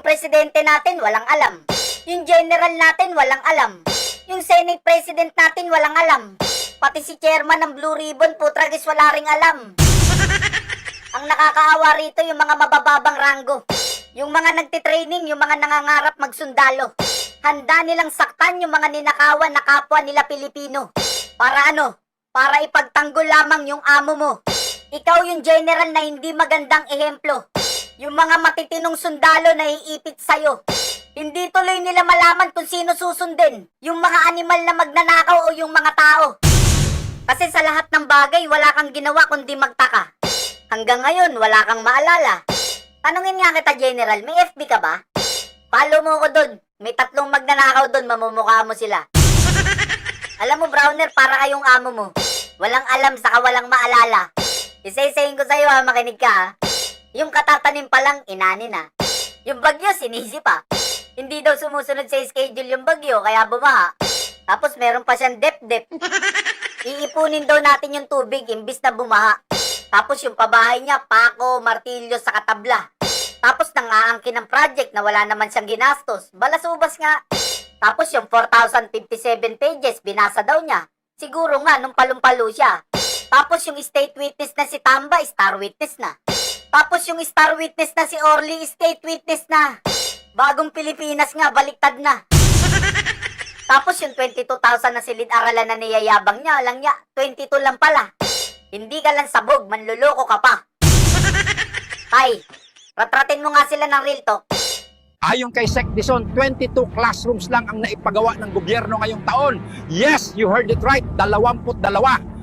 Yung presidente natin, walang alam. Yung general natin, walang alam. Yung Senate President natin, walang alam. Pati si chairman ng Blue Ribbon, putragis, wala ring alam. Ang nakakaawa rito yung mga mabababang ranggo. Yung mga nagtitraining, yung mga nangangarap magsundalo. Handa nilang saktan yung mga ninakawan na kapwa nila Pilipino. Para ano? Para ipagtanggol lamang yung amo mo. Ikaw yung general na hindi magandang ehemplo. Yung mga matitinong sundalo na iipit sa'yo. Hindi tuloy nila malaman kung sino susundin. Yung mga animal na magnanakaw o yung mga tao. Kasi sa lahat ng bagay, wala kang ginawa kundi magtaka. Hanggang ngayon, wala kang maalala. Tanungin nga kita, General, may FB ka ba? Follow mo ko dun. May 3 magnanakaw dun, mamumukha mo sila. Alam mo, Browner, para kayong amo mo. Walang alam saka walang maalala. Isa-isayin ko sa'yo ha, makinig ka ha. Yung katatanim pa lang, inani na. Yung bagyo, sinisi pa. Hindi daw sumusunod sa schedule yung bagyo, kaya bumaha. Tapos meron pa siyang dep-dep. Iipunin daw natin yung tubig, imbis na bumaha. Tapos yung pabahay niya, pako, martilyo sa katabla. Tapos nangaangkin ng project na wala naman siyang ginastos. Balasubas nga. Tapos yung 4,057 pages, binasa daw niya. Siguro nga nung palumpalo siya. Tapos yung state witness na si Tamba, star witness na. Tapos yung star witness na si Orly, state witness na. Bagong Pilipinas nga, baliktad na. Tapos yung 22,000 na silid-aralan na niyayabang niya, alang niya, 22 lang pala. Hindi ka lang sabog, manluloko ka pa. Tay, ratratin mo nga sila ng real talk. Ayon kay Sec Dizon, 22 classrooms lang ang naipagawa ng gobyerno ngayong taon. Yes, you heard it right, 22.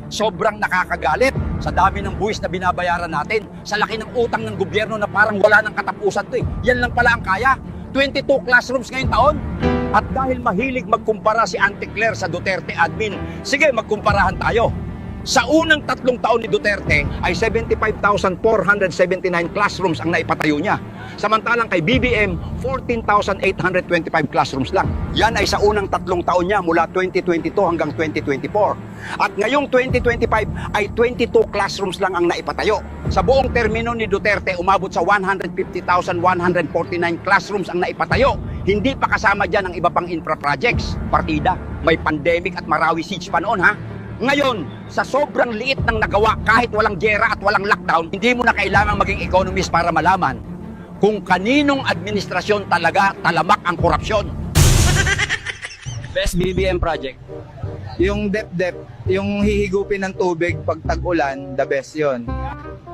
Sobrang nakakagalit sa dami ng buwis na binabayaran natin, sa laki ng utang ng gobyerno na parang wala ng katapusan to eh. Yan lang pala ang kaya. 22 classrooms ngayong taon. At dahil mahilig magkumpara si Auntie Claire sa Duterte admin, sige magkumparahan tayo. Sa unang 3 taon ni Duterte ay 75,479 classrooms ang naipatayo niya. Samantalang kay BBM, 14,825 classrooms lang. Yan ay sa unang 3 taon niya mula 2022 hanggang 2024. At ngayong 2025 ay 22 classrooms lang ang naipatayo. Sa buong termino ni Duterte, umabot sa 150,149 classrooms ang naipatayo. Hindi pa kasama dyan ang iba pang infra projects. Partida, may pandemic at Marawi siege pa noon ha. Ngayon, sa sobrang liit ng nagawa kahit walang giyera at walang lockdown, hindi mo na kailangang maging economist para malaman kung kaninong administrasyon talaga talamak ang korupsyon. Best BBM project. Yung dep-dep, yung hihigupin ng tubig pag tag-ulan, the best yon.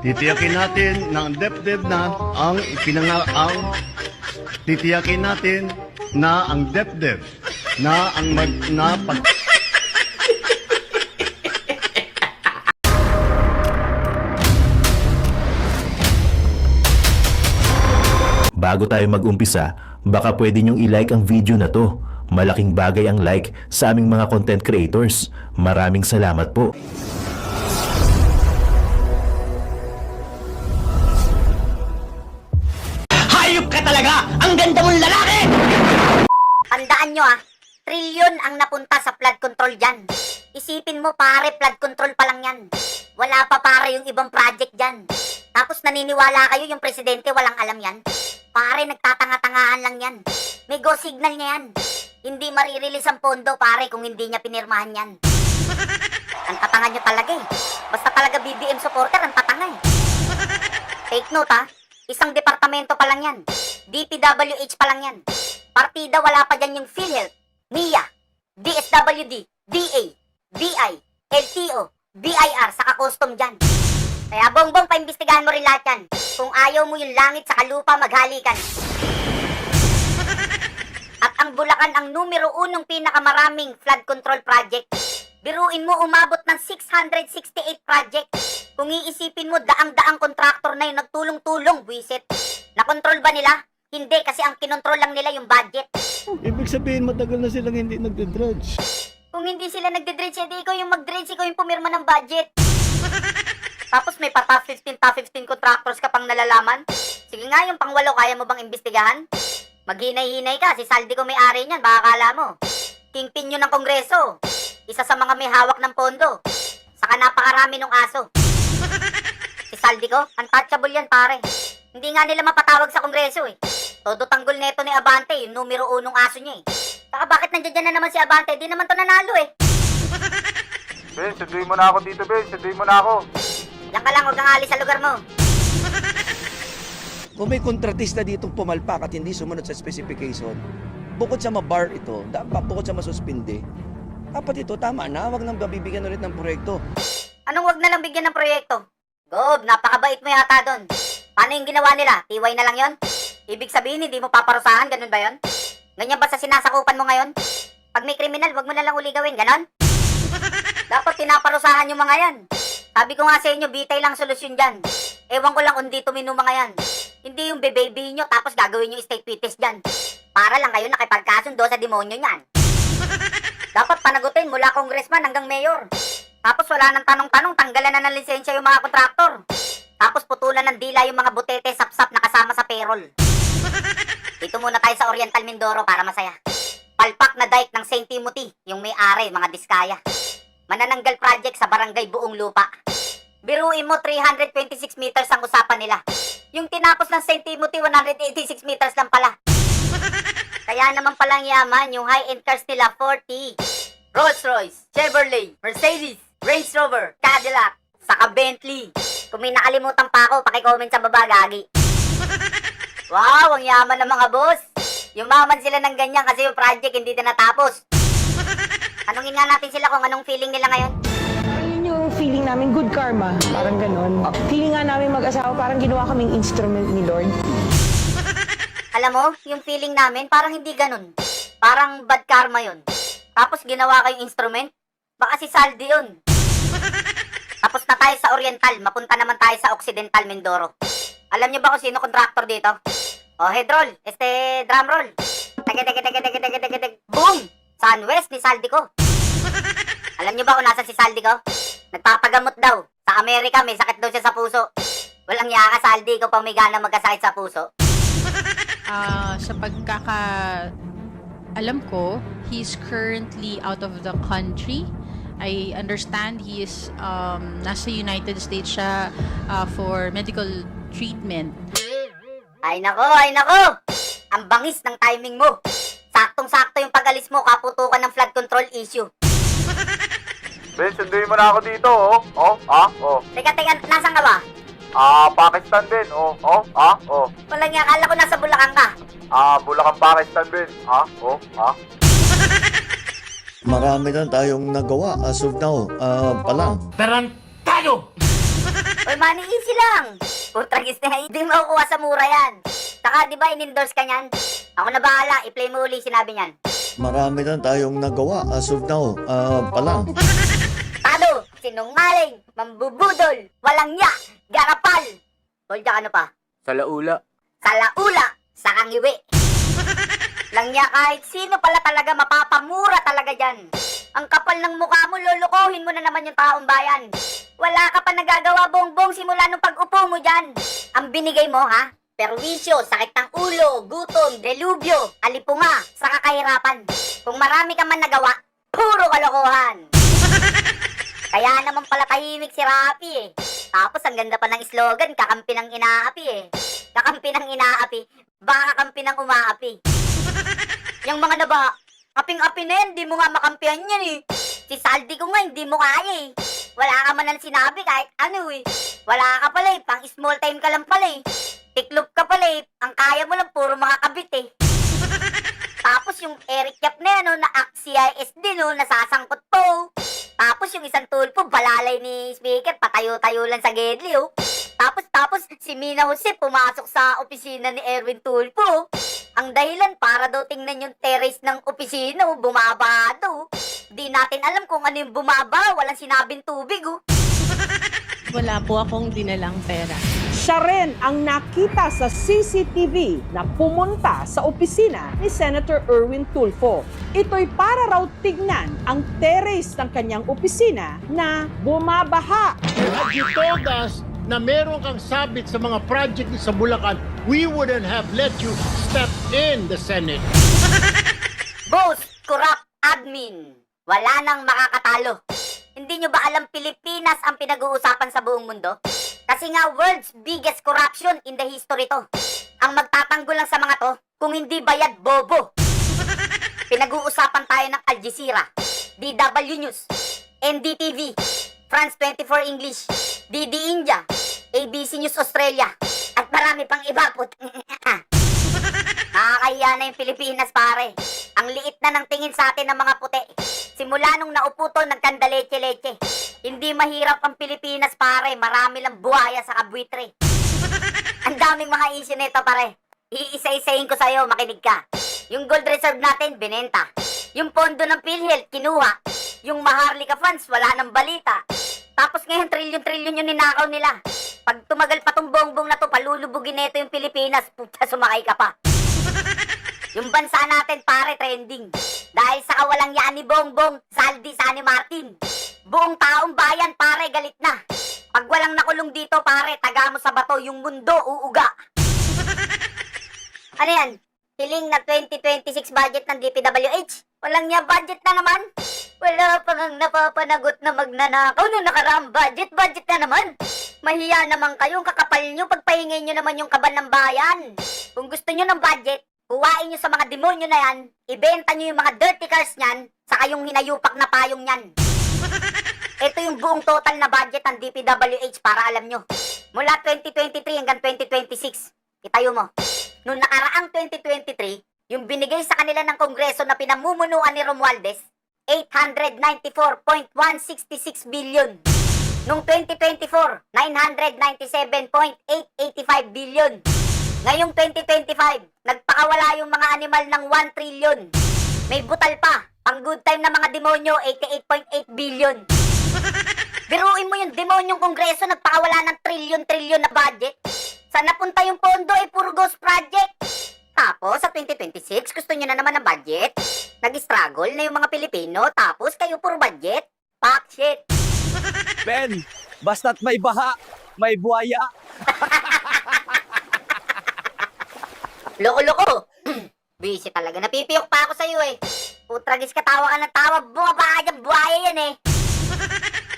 Titiyakin natin na ang DepDep na ang titiyakin natin na ang DepDep na ang Bago tayo mag-umpisa, baka pwede nyong i-like ang video na to. Malaking bagay ang like sa aming mga content creators. Maraming salamat po. Hayop ka talaga! Ang ganda mong lalaki! Tandaan nyo trilyon ang napunta sa flood control dyan. Isipin mo pare, flood control pa lang yan. Wala pa pare yung ibang project dyan. Tapos naniniwala kayo yung presidente walang alam yan? Pare, nagtatanga-tangahan lang yan. May go signal niya yan. Hindi marirelease ang pondo pare kung hindi niya pinirmahan yan. Ang tatanga nyo talaga Basta talaga BBM supporter, ang tatanga Take note isang departamento pa lang yan. DPWH pa lang yan. Partida wala pa dyan yung PhilHealth, NIA, DSWD, DA, BI, LTO, BIR, saka custom dyan. Kaya bongbong, paimbestigahan mo rin lahat yan. Kung ayaw mo yung langit sa lupa, maghalikan. At ang Bulacan ang numero 1 pinakamaraming flood control project. Biruin mo, umabot ng 668 project. Kung iisipin mo, daang-daang kontraktor na yung nagtulong-tulong, buwisit. Nakontrol ba nila? Hindi, kasi ang kinontrol lang nila yung budget. Ibig sabihin matagal na silang hindi nagde-dredge. Kung hindi sila nagde-dredge, hindi ikaw yung mag-dredge, ikaw yung pumirma ng budget. Tapos may pa top 15 contractors ka pang nalalaman? Sige nga, yung pang 8, kaya mo bang imbestigahan? Maghinay-hinay ka, si Saldi ko may-ari niyan, baka kala mo. Kingpin yun ng kongreso. Isa sa mga may hawak ng pondo. Saka napakarami ng aso. Si Saldi ko, untouchable yan pare. Hindi nga nila mapatawag sa kongreso Todo tanggol neto ni Abante, yung numero 1 aso niya eh. Saka bakit nandiyan na naman si Abante? Di naman to nanalo eh. Ben, sunduin mo na ako dito, Ben. Sunduin mo na ako. Yan ka lang, huwag kang alis sa lugar mo. Kung may kontratista ditong pumalpak at hindi sumunod sa specification, bukod sa mabar ito, bukod sa masuspindi, dapat ito tama na, wag nang babibigyan ulit ng proyekto. Anong wag na lang bigyan ng proyekto? Gob, napakabait mo yata doon. Paano yung ginawa nila? Tiway na lang yon? Ibig sabihin, hindi mo paparusahan, ganun ba yon? Ganyan ba sa sinasakupan mo ngayon? Pag may kriminal, wag mo na lang uli gawin, ganon? Dapat pinaparusahan yung mga yan. Sabi ko nga sa inyo, bitay lang solusyon dyan. Ewan ko lang kung di tumino mga yan. Hindi yung bebabyhin nyo tapos gagawin nyo state witness dyan. Para lang kayo nakipagkasundo sa demonyo nyan. Dapat panagutin mula congressman hanggang mayor. Tapos wala nang tanong-tanong, tanggalan na ng lisensya yung mga kontraktor. Tapos putulan ng dila yung mga butete sap-sap na kasama sa payroll. Dito muna tayo sa Oriental Mindoro para masaya. Palpak na dike ng St. Timothy, yung may-ari, mga diskaya. Manananggal project sa barangay Buong Lupa. Biruin mo, 326 meters ang usapan nila. Yung tinapos ng St. Timothy, 186 meters lang pala. Kaya naman palang yaman, yung high-end cars nila, 40. Rolls-Royce, Chevrolet, Mercedes, Range Rover, Cadillac, saka Bentley. Kung may nakalimutan pa ako, paki-comment sa baba, gagi. Wow, ang yaman ng mga boss. Yumaman sila ng ganyan kasi yung project hindi na natapos. Tanungin nga natin sila kung anong feeling nila ngayon. Yun yung feeling namin, good karma. Parang ganon. Feeling nga namin mag-asawa, parang ginawa kaming instrument ni Lord. Alam mo, yung feeling namin parang hindi ganun. Parang bad karma yun. Tapos ginawa kayong instrument, baka si Saldi yun. Tapos na tayo sa Oriental, mapunta naman tayo sa Occidental Mindoro. Alam niyo ba kung sino contractor dito? Oh, head roll, drum roll. Tege. Boom! Sunwest ni Saldi ko. Alam niyo ba kung nasa si Saldi ko? Nagpapagamot daw. Sa Amerika, may sakit daw siya sa puso. Walang yaka, Saldi ko pang may gana magkasakit sa puso. Sa alam ko, he's currently out of the country. I understand he is nasa United States siya for medical treatment. Ay nako! Ang bangis ng timing mo. Saktong-sakto yung pag-alis mo, kaputukan ng flood control issue. Ben, sunduin mo na ako dito, oh. Teka, nasan ka ba? Pakistan, Ben, oh. Walang nga, akala ko nasa Bulacan ka. Bulacan, Pakistan, Ben, Marami na tayong nagawa as of now, pa lang. Uy, money easy lang. Putragis na, hindi makukuha sa mura yan. Saka, di ba, in-endorse ka niyan? Ako na bahala, i-play mo uli sinabi niyan. Marami na tayong nagawa as of now, pa lang. Tado, sinungaling, mambubudol, walang nya, garapal. Bolja, ano pa? Salaula. Salaula, sakangiwi. Langya kahit sino pala talaga mapapamura talaga dyan. Ang kapal ng mukha mo, lulukohin mo na naman yung taong bayan. Wala ka pa nagagawa, bongbong, simula nung pag-upo mo dyan. Ang binigay mo, ha? Perwisyo, sakit ng ulo, gutom, delubyo, alipunga, saka kahirapan. Kung marami ka man nagawa, puro kalokohan. Kaya naman pala tahimik si Rapi eh. Tapos ang ganda pa ng slogan, kakampi ng inaapi eh. Kakampi ng inaapi, baka kakampi ng umaapi. Yung mga naba, aping-api na yan, di mo nga makampihan yan eh. Si Saldi ko nga, hindi mo kaya eh. Wala ka man ang sinabi kahit ano eh. Wala ka pala eh, pang small time ka lang pala eh. Tiklop ka pala eh, ang kaya mo lang puro mga kabit eh. Tapos yung Eric Yap na yan, no, na CIS din, no, nasasangkot po. Tapos yung isang tulpo, balalay ni speaker, patayo-tayo lang sa gedli, oh. Tapos si Mina Jose pumasok sa opisina ni Erwin Tulpo. Ang dahilan para daw tingnan yung terrace ng opisina, oh, bumaba daw. Di natin alam kung ano yung bumaba, walang sinabing tubig, oh. Wala po akong dinalang pera. Siya rin ang nakita sa CCTV na pumunta sa opisina ni Senator Erwin Tulfo. Ito'y para raw tignan ang terrace ng kanyang opisina na bumabaha. Had you told us na meron kang sabit sa mga project sa Bulacan, we wouldn't have let you step in the Senate. Boss, corrupt admin. Wala nang makakatalo. Hindi nyo ba alam Pilipinas ang pinag-uusapan sa buong mundo? Kasi nga world's biggest corruption in the history to. Ang magtatanggol lang sa mga to, kung hindi bayad, bobo. Pinag-uusapan tayo ng Al Jazeera, DW News, NDTV, France 24 English, DD India, ABC News Australia, at marami pang iba po. Nakakahiya na yung Pilipinas, pare. Ang liit na ng tingin sa atin ng mga puti. Simula nung naupo to, nagkanda leche-leche. Hindi mahirap ang Pilipinas, pare. Marami lang buhaya sa kabwitre. Ang daming mga issue nito, pare. Iisa-isahin ko sa'yo, makinig ka. Yung gold reserve natin, binenta. Yung pondo ng PhilHealth, kinuha. Yung Maharlika funds, wala nang balita. Tapos ngayon, trilyon-trilyon yung ninakaw nila. Pag tumagal pa tong bongbong na to, palulubugin neto yung Pilipinas. Puta, sumakay ka pa. Yung bansa natin, pare, trending. Dahil sa kawalang yaan ni Bongbong, Saldi, Sani Martin. Buong taong bayan, pare, galit na. Pag walang nakulong dito, pare, taga mo sa bato, yung mundo, uuga. Ano yan? Hiling na 2026 budget ng DPWH? Walang niya budget na naman? Wala pa nang napapanagot na magnanakaw nung nakaraang budget na naman. Mahiya naman kayong kakapal nyo, pagpahingay nyo naman yung kaban ng bayan. Kung gusto nyo ng budget, kuhain nyo sa mga demonyo na yan, ibenta nyo yung mga dirty cars nyan, saka yung hinayupak na payong nyan. Ito yung buong total na budget ng DPWH para alam nyo. Mula 2023 hanggang 2026. Itayo mo. Noong nakaraang 2023, yung binigay sa kanila ng Kongreso na pinamumunuan ni Romualdez, 894.166 billion. Noong 2024, 997.885 billion. Ngayong 2025, nagpakawala yung mga animal ng 1 trillion. May butal pa, ang good time na mga demonyo, 88.8 billion. Biruin mo yung demonyong Kongreso, nagpakawala ng trilyon-trilyon na budget. Saan napunta yung pondo, puro ghost project. Tapos, sa 2026, gusto nyo na naman ng budget. Nag-struggle na yung mga Pilipino, tapos kayo puro budget. Fuck shit. Ben, basta't may baha, may buhaya. Loko-loko. Busy talaga. Napipiyok pa ako sa'yo eh. Putragis ka, tawa ka ng tawa. Bumaba ka dyan, buhaya yan eh.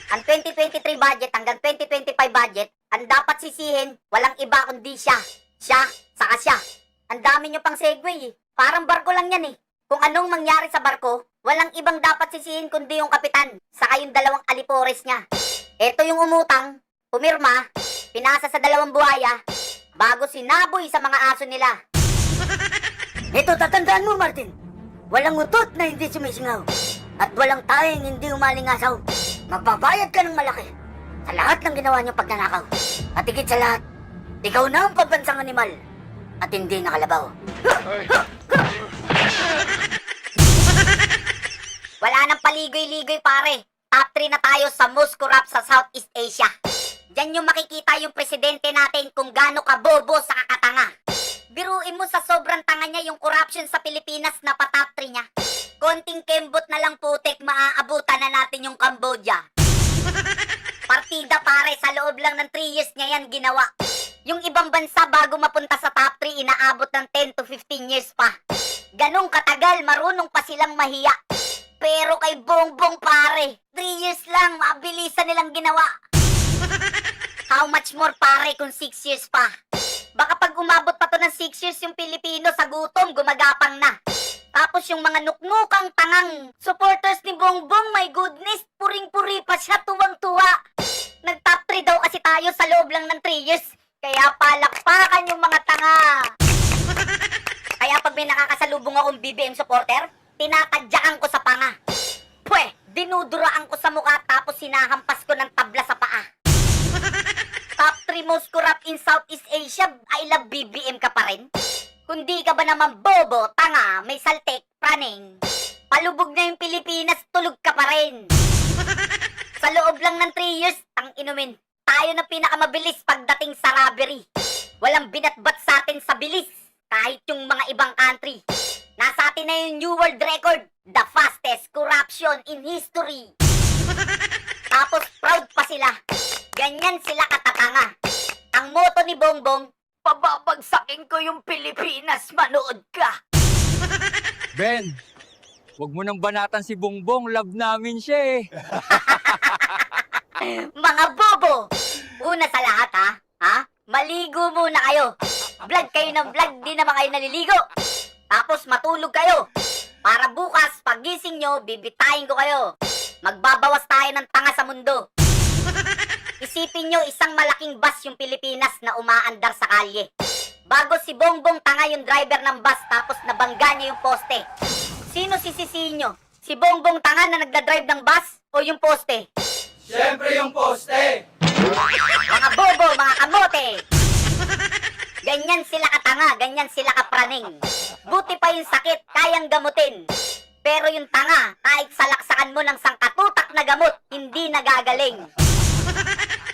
Ang 2023 budget hanggang 2025 budget, ang dapat sisihin, walang iba kundi siya. Siya, saka siya. Ang dami nyo pang segue eh. Parang barko lang yan eh. Kung anong mangyari sa barko, walang ibang dapat sisihin kundi yung kapitan, saka yung dalawang alipores niya. Ito yung umutang, pumirma, pinasa sa dalawang buhaya, bago sinaboy sa mga aso nila. Ito, tatandaan mo, Martin. Walang utot na hindi sumisingaw. At walang tayong hindi umalingasaw. Magbabayad ka ng malaki sa lahat ng ginawa niyong pagnanakaw. At higit sa lahat, ikaw na ang pabansang animal at hindi nakalabaw. Wala nang paligoy-ligoy, pare. Top 3 na tayo sa most corrupt sa Southeast Asia. Diyan yung makikita yung presidente natin kung gaano kabobo sa kakatanga. Biruin mo sa sobrang tanga niya yung corruption sa Pilipinas na pa-top 3 niya. Konting kembot na lang putik, maaabutan na natin yung Cambodia. Partida, pare, sa loob lang ng 3 years niya yan ginawa. Yung ibang bansa bago mapunta sa top 3, inaabot ng 10 to 15 years pa. Ganong katagal, marunong pa silang mahiya. Pero kay Bongbong, pare, 3 years lang, mabilisan nilang ginawa. How much more, pare, kung 6 years pa? Baka pag umabot pa to ng 6 years yung Pilipino sa gutom, gumagapang na. Tapos yung mga nuknukang tangang supporters ni Bongbong, my goodness, puring-puri pa siya, tuwang-tuwa. Nag-top 3 daw kasi tayo sa loob lang ng 3 years. Kaya palakpakan yung mga tanga. Kaya pag may nakakasalubong akong BBM supporter, tinatadyakan ko sa panga. Pwe, dinuduraan ko sa mukha tapos sinahampas ko ng tabla sa paa. Top 3 most corrupt in Southeast Asia, I love BBM ka pa rin? Kundi ka ba naman bobo, tanga, may saltek, praning? Palubog na yung Pilipinas, tulog ka pa rin. Sa loob lang ng 3 years, tang inumin, tayo na pinakamabilis pagdating sa robbery. Walang binatbat sa atin sa bilis, kahit yung mga ibang country. Nasa atin na yung new world record, the fastest corruption in history. Tapos proud pa sila. Ganyan sila katatanga. Ang motto ni Bongbong, pababagsakin ko yung Pilipinas, manood ka. Ben, wag mo nang banatan si Bongbong, love namin siya eh. Mga bobo! Una sa lahat ha? Maligo muna kayo. Vlog kayo ng vlog, di naman kayo naliligo. Tapos matulog kayo. Para bukas, pagising nyo, bibitayin ko kayo. Magbabawas tayo ng tanga sa mundo. Isipin nyo, isang malaking bus yung Pilipinas na umaandar sa kalye. Bago si Bongbong tanga yung driver ng bus tapos nabangga niya yung poste. Sino sisisihin nyo? Si Bongbong tanga na nagdadrive ng bus o yung poste? Siyempre yung poste! Mga bobo, mga kamote! Ganyan sila katanga, ganyan sila kapraning. Buti pa yung sakit, kayang gamutin. Pero yung tanga, kahit salaksakan mo ng sangkatutak na gamot, hindi nagagaling.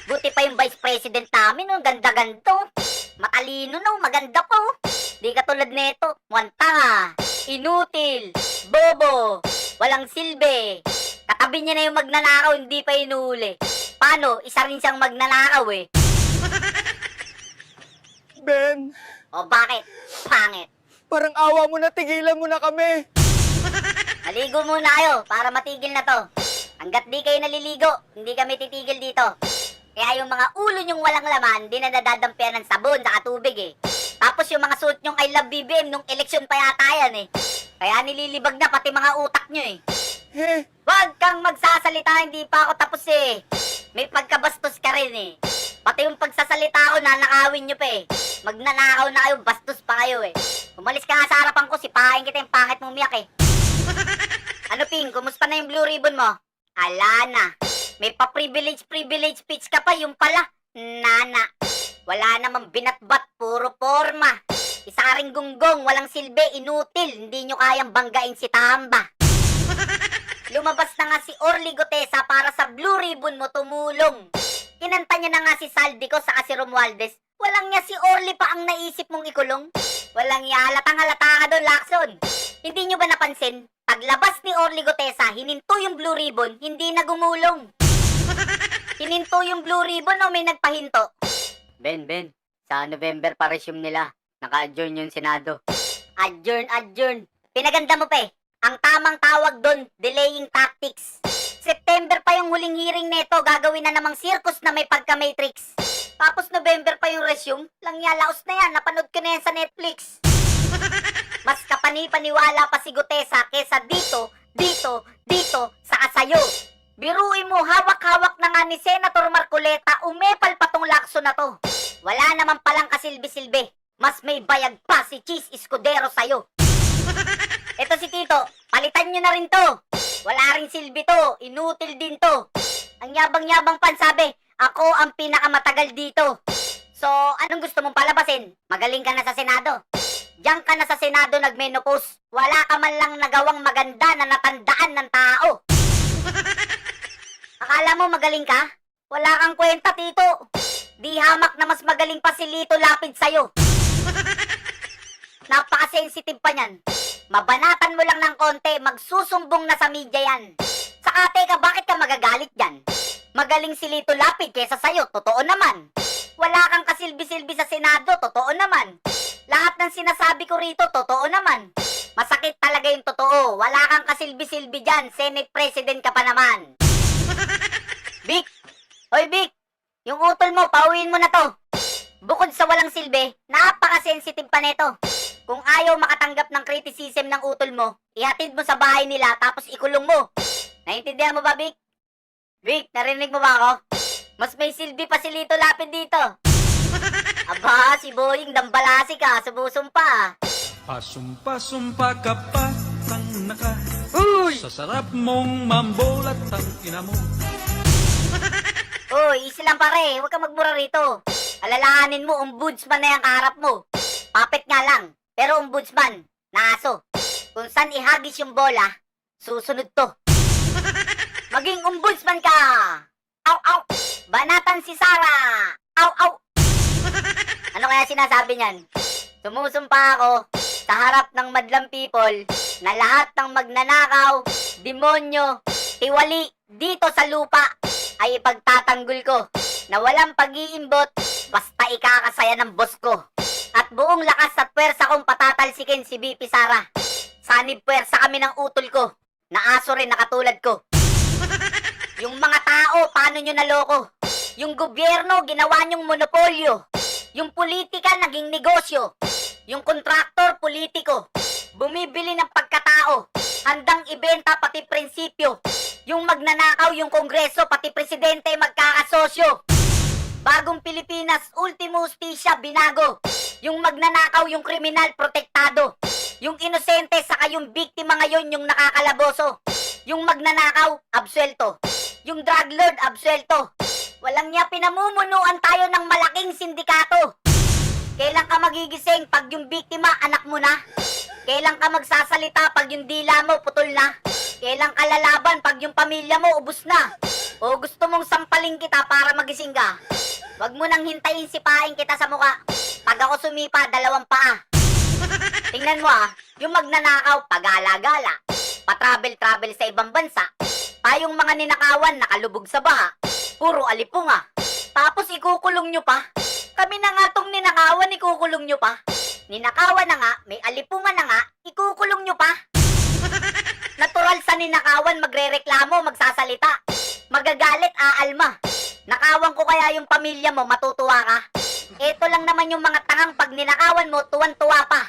Buti pa yung vice president namin, oh, ganda-ganto. Matalino, no, maganda po. Di katulad nito, mukhang tanga, inutil, bobo, walang silbi. Katabi niya na yung magnanakaw, hindi pa inuuli. Paano? Isa rin siyang magnanakaw eh. Ben, O bakit? Pangit. parang awa mo na, tigilan mo na kami. Maligo muna kayo para matigil na to. Hanggat di kayo naliligo, hindi kami titigil dito. Kaya yung mga ulo nyong walang laman, di na nadadampian ng sabon sa tubig eh. Tapos yung mga suot nyong I love BBM nung eleksyon pa yata yan eh. Kaya nililibag na pati mga utak nyo eh. Huwag kang magsasalita, hindi pa ako tapos eh. May pagkabastos ka rin eh. Pati yung pagsasalita ko, nanakawin nyo pa eh. Magnanakaw na kayo, bastos pa kayo eh. Umalis ka nga sa harapan ko, sipahin kita yung pangit mong miyak eh. Ano Ping, kumusta na yung blue ribbon mo? Ala na. May pa-privilege speech ka pa, yung pala. Nana. Wala namang binatbat, puro forma. Isa ka ring gunggong, walang silbi, inutil. Hindi nyo kayang banggain si Tamba. Lumabas na nga si Orly Gutesa para sa blue ribbon mo tumulong. Kinanta niya na nga si Saldico sa si Romualdez. Walang niya si Orly pa ang naisip mong ikulong. Walang niya, halatang-halata ka doon, Lacson. Hindi nyo ba napansin? Paglabas ni Orly Gutesa, hininto yung blue ribbon, hindi na gumulong. Hininto yung blue ribbon o may nagpahinto? Ben, sa November pa resume nila. Naka-adjourn yung Senado. Adjourn. Pinaganda mo pa eh. Ang tamang tawag doon, delaying tactics. September pa yung huling hearing neto, gagawin na namang circus na may pagka-matrix. Tapos November pa yung resume, langyalaos na yan, napanood ko na yan sa Netflix. Mas kapani-paniwala pa si Gutesa kesa dito, saka sayo. Biruin mo, hawak-hawak na nga ni Senator Marcoleta, umepal pa tong Lacson na to. Wala naman palang kasilbi-silbi, mas may bayag pa si Cheese Escudero sayo. Ito si Tito, palitan nyo na rin to. Wala ring silbi to, inutil din to. Ang yabang-yabang pan sabi, ako ang pinakamatagal dito. So, anong gusto mong palabasin? Magaling ka na sa Senado. Diyan ka na sa Senado nagmenopause. Wala ka man lang nagawang maganda na natandaan ng tao. Akala mo magaling ka? Wala kang kwenta, Tito. Di hamak na mas magaling pa si Lito Lapid sa'yo. Napaka-sensitive pa niyan. Mabanatan mo lang ng konti, magsusumbong na sa media yan. Saka teka, bakit ka magagalit dyan? Magaling si Lito Lapid kesa sa'yo, totoo naman. Wala kang kasilbi-silbi sa Senado, totoo naman. Lahat ng sinasabi ko rito, totoo naman. Masakit talaga yung totoo. Wala kang kasilbi-silbi dyan, Senate President ka pa naman. Vic! Hoy Vic! Yung utol mo, pauwiin mo na to. Bukod sa walang silbi, napaka-sensitive pa neto. Kung ayaw makatanggap ng criticism ng utol mo, ihatid mo sa bahay nila tapos ikulong mo. Naintindihan mo ba, Vic? Vic, narinig mo ba ako? Mas may silbi pa si Lito Lapid dito. Aba, si Boying dambalasi ka, subusumpa. Pasumpa-sumpa ka pa, tang naka. Sa sarap mong mambolat ang ina mo. Uy, easy lang pare, huwag ka magmura rito. Alalahanin mo, ombudsman na yung kaharap mo. Puppet nga lang, pero ombudsman, na aso. Kung saan ihagis yung bola, susunod to. Maging ombudsman ka! Aw! Banatan si Sarah! Aw! Ano kaya sinasabi niyan? Sumusumpa ako sa harap ng madlang people na lahat ng magnanakaw, demonyo, tiwali dito sa lupa ay ipagtatanggol ko na walang pag-iimbot basta ikakasaya ng boss ko. At buong lakas at pwersa kong patatalsikin si BP Sara. Sanib pwersa kami ng utol ko na aso rin na katulad ko. Yung mga tao, paano nyo naloko? Yung gobyerno, ginawa nyong monopolyo. Yung politika naging negosyo. Yung kontraktor, politiko. Bumibili ng pagkatao. Handang ibenta pati prinsipyo. Yung magnanakaw, yung kongreso, pati presidente magkakasosyo. Bagong Pilipinas, ultimo hustisya, binago. Yung magnanakaw, yung kriminal, protektado. Yung inosente, saka yung biktima ngayon, yung nakakalaboso. Yung magnanakaw, absuelto. Yung drug lord, absuelto. Walang niya pinamumunuan tayo ng malaking sindikato. Kailan ka magigising pag yung biktima, anak mo na? Kailan ka magsasalita pag yung dila mo, putol na? Kailan ka lalaban pag yung pamilya mo, ubus na? O gusto mong sampaling kita para magising ka? Wag mo nang hintayin sipain kita sa muka. Pag ako sumipa, 2 paa. Tingnan mo yung magnanakaw, pagala-gala. Pa-travel-travel sa ibang bansa. Tayong mga ninakawan, nakalubog sa baha. Puro alipunga. Tapos ikukulong nyo pa. Kami na nga tong ninakawan, ikukulong nyo pa. Ninakawan na nga, may alipunga na nga, ikukulong nyo pa. Natural sa ninakawan, magrereklamo, magsasalita. Magagalit, aalma. Nakawan ko kaya yung pamilya mo, matutuwa ka. Ito lang naman yung mga tangang pag ninakawan mo, tuwan-tuwa pa.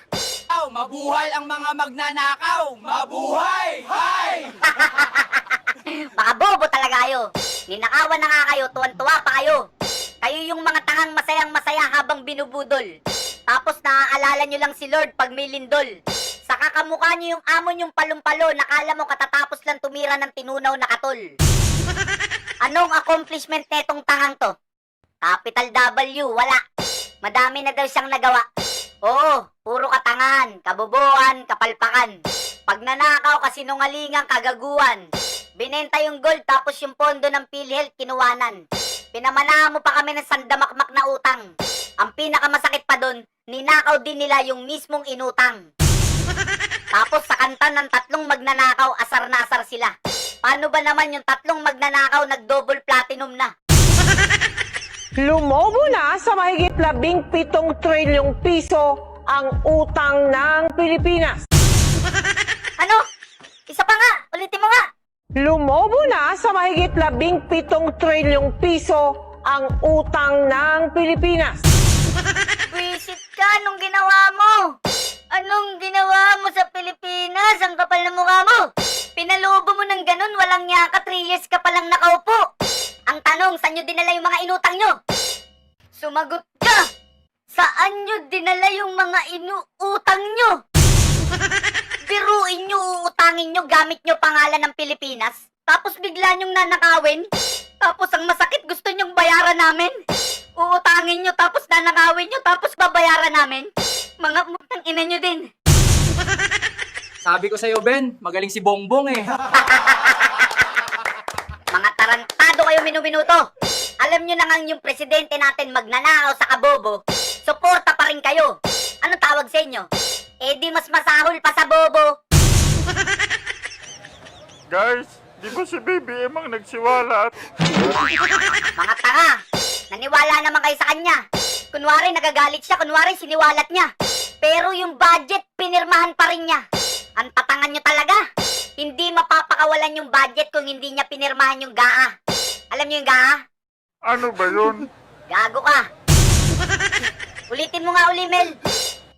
Mabuhay ang mga magnanakaw! Mabuhay! Hay! Baka bobo talaga kayo. Ninakawan na nga kayo, tuwan-tuwa pa kayo. Kayo yung mga tangang masayang-masaya habang binubudol. Tapos naaalala nyo lang si Lord pag may lindol. Saka kamukha nyo yung amo nyong palumpalo, nakala mo katatapos lang tumira ng tinunaw na katol. Anong accomplishment netong tangang to? Capital W, wala. Madami na daw siyang nagawa. Oo, puro katangan, kabobohan, kapalpakan. Pag nanakaw, kasinungalingang kagaguhan. Binenta yung gold tapos yung pondo ng PhilHealth kinuwanan. Pinamanahan mo pa kami ng sandamakmak na utang. Ang pinakamasakit pa doon, ninakaw din nila yung mismong inutang. Tapos sa kanta ng 3 magnanakaw, asar na asar sila. Paano ba naman yung 3 magnanakaw nag-double platinum na? Lumobo na sa mahigit 17 trilyong piso ang utang ng Pilipinas. Ano? Isa pa nga, ulitin mo nga. Lumobo na sa mahigit 17 trilyong piso ang utang ng Pilipinas. Wisit ka, anong ginawa mo? Anong ginawa mo sa Pilipinas? Ang kapal na mukha mo. Pinalubo mo ng ganun, walang yaka, 3 years ka palang nakaupo. Ang tanong, saan nyo dinala yung mga inutang nyo? Sumagot ka! Saan nyo dinala yung mga inuutang nyo? Biruin nyo, uutangin nyo, gamit nyo pangalan ng Pilipinas. Tapos bigla nyong nanakawin. Tapos ang masakit, gusto nyong bayaran namin. Uutangin nyo, tapos nanakawin nyo, tapos babayaran namin. Mga mutang ina nyo din. Sabi ko sa'yo, Ben, magaling si Bongbong eh. Mga tarantado kayo minuminuto. Alam nyo na nga yung presidente natin magnanakaw sa kabobo. Suporta pa rin kayo. Anong tawag sa inyo? Eh di mas masahol pa sa bobo. Guys, di ba si BBM ang nagsiwalat? Mga tanga. Naniwala naman kayo sa kanya. Kunwari nagagalit siya, kunwari siniwalat niya. Pero yung budget, pinirmahan pa rin niya. Ang tatangan nyo talaga. Hindi mapapakawalan yung budget kung hindi niya pinirmahan yung GAA. Alam niyo yung GAA? Ano ba yun? Gago ka. Ulitin mo nga uli, Mel.